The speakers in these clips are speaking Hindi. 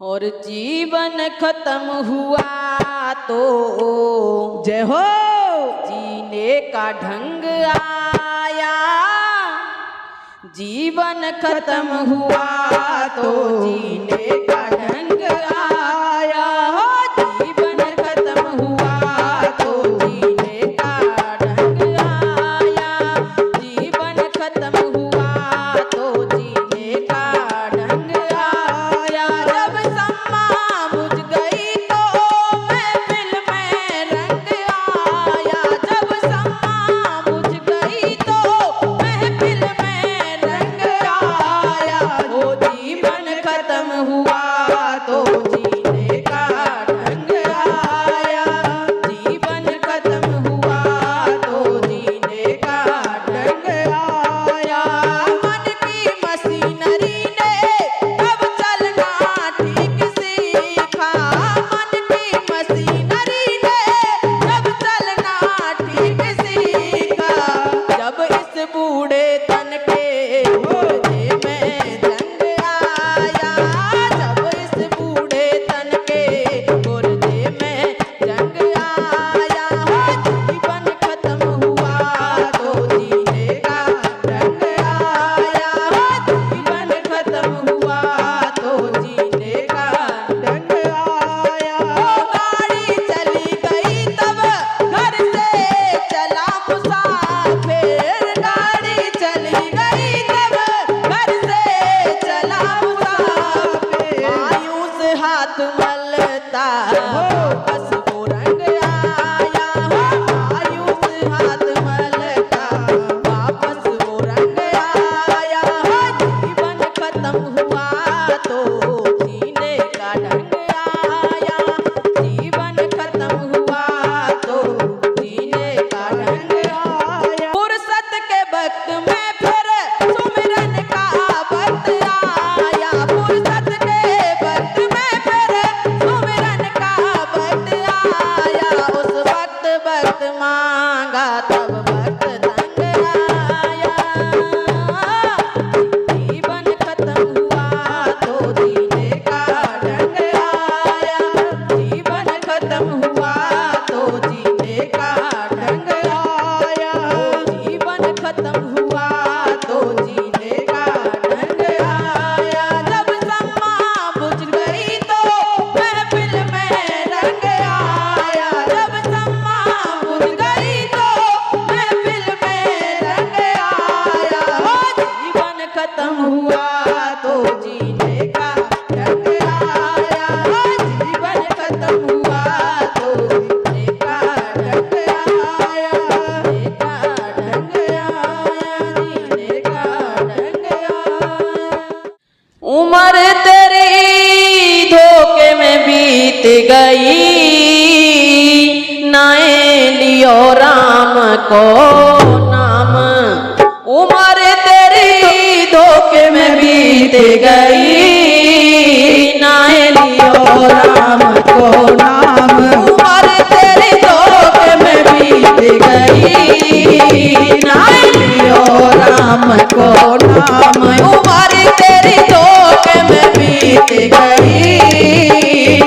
और जीवन खत्म हुआ तो जय हो जीने का ढंग आया। जीवन खत्म हुआ तो जीने का ढंग आया। जीवन खत्म हुआ तो जीने का ढंग आया। जीवन खत्म हुआ तो जीने का ढंग आया। जब सम्मा बुझ गई तो महफिल में रंग आया। जब सम्मा बुझ गई तो महफिल में रंग आया। वो जीवन खत्म हुआ तो जीने का ढंग आया। जीवन खत्म हुआ तो जीने का ढंग आया। मन की मशीनरी ने अब चलना ठीक सीखा। मन की मशीनरी ने अब चलना ठीक सीखा। जब इस बूढ़े तन के गुर्दे में जंग आया। जब इस बूढ़े तन के गुर्दे में जंग आया। जीवन खत्म हुआ तो जीने का ढंग आया। जीवन खत्म हुआ तो जीने का ढंग आया। गाड़ी चली गई तब घर से चला मुसाफिर। गाड़ी चली गई तब घर से चला मुसाफिर। मायूस हाथ मलता वापस वो रंग आया। मायूस हाथ मलता वापस वो रंग आया। जीवन खत्म हुआ तो जीने का ढंग आया। जीवन खत्म हुआ तो जीने का ढंग आया। फुर्सत के वक्त में फिर सुमिरन का वक्त आया। फुर्सत के वक्त में फिर सुमिरन का वक्त आया। उस वक्त मांगा तब वक्त तंग आया। जीवन खत्म हुआ तो जीने का ढंग आया। जीवन खत्म हुआ तो जीने का ढंग आया। जीवन खत्म हुआ तो जीने का ढंग आया। जब सम्मा बुझ गई तो महफिल में रंग आया। जब सम्मा बुझ गई तो महफिल में रंग आया। जीवन खत्म हुआ तो जीने का ढंग आया। जीवन खत्म हुआ तो जीने का ढंग आया। जीने का ढंग आया। जीने का ढंग आया। उम्र तेरी धोखे में बीत गई। नाए लियो राम को नाम। उम्र तेरी धोखे में बीत गई। नाए लियो राम को नाम। उम्र तेरी धोखे में बीत गई। नाए लियो राम को नाम। उम्र तेरी धोखे में बीत गई।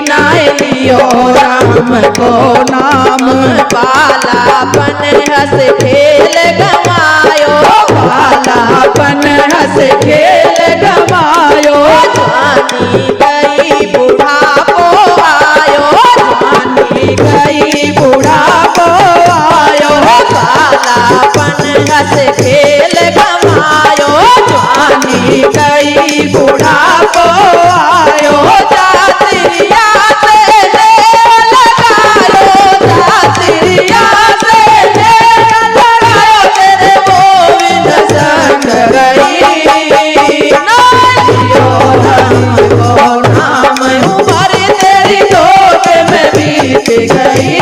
नाए लियो राम को नाम। बालापन हंस खेल गवायो। बालापन हंस खेल गवायो। जवानी गई बुढ़ापो आयो। जवानी गई बुढ़ापो आयो। बालापन हंस खेल गवायो। जवानी गई बुढ़ापो आयो। जातिरिया से देव लगायो। जातिरिया से देव लगायो। तेरे गोविंद संग गई। नालियो राम को नाम। उम्र तेरी धोखे में बीत गई।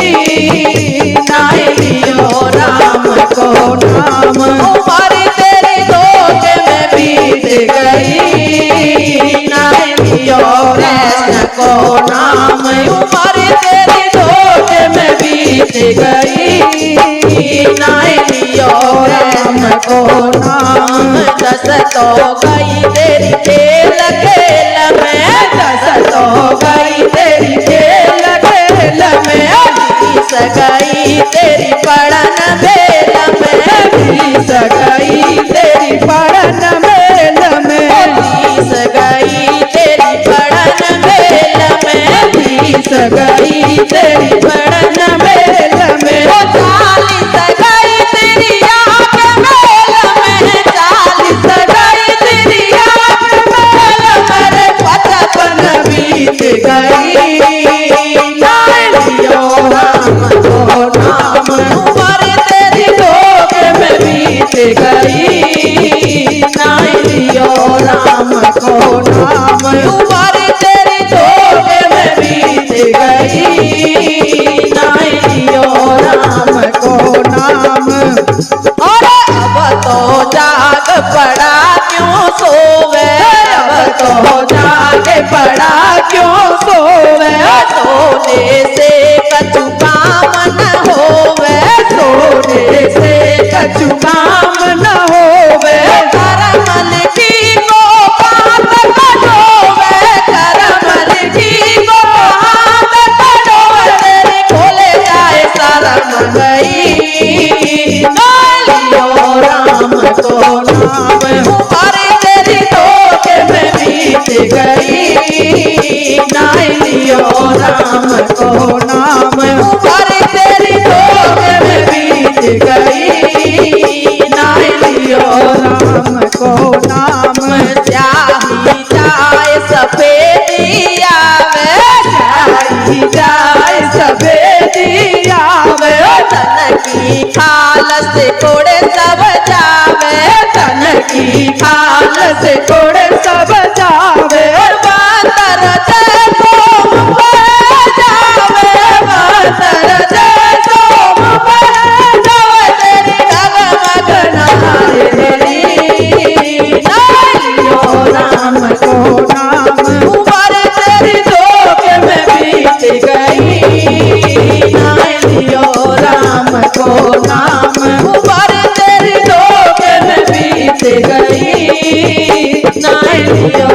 नालियो राम को नाम। उम्र तेरी धोखे में बीत गई। नालियो कृष्ण को नाम। उम्र तेरी धोखे में बीत गई। नालियो राम को नाम। दस तो गई तेरी खेल खेल में। दस तो क्यों सोवे, सोने से कछु काम न होवे, सोने से कछु काम न होवे, करमल की को हाथ कटोवे, करमल की को हाथ कटोवे, तेरी खोले जाए शरम गई, नालियो राम को नाम हमारी तेरी धोखे में बीत गई, नालियो राम को नाम हमारी तेरी धोखे में बीत गई, नालियो राम को नाम चाही जाए सफेदी आवे, चाही जाए सफेदी आवे, तन की खाल से कोड़े सब जावे, तन की खाल से कोड़े सब जावे, बातर जैसो मुँह जावे, बातर जैसो मुँह जावे, तेरी डगमग नारे तेरी, नालियो राम को नाम उम्र तेरी धोखे में बीत गई, नालियो राम को नाम उम्र तेरी धोखे में बीत गई, नालियो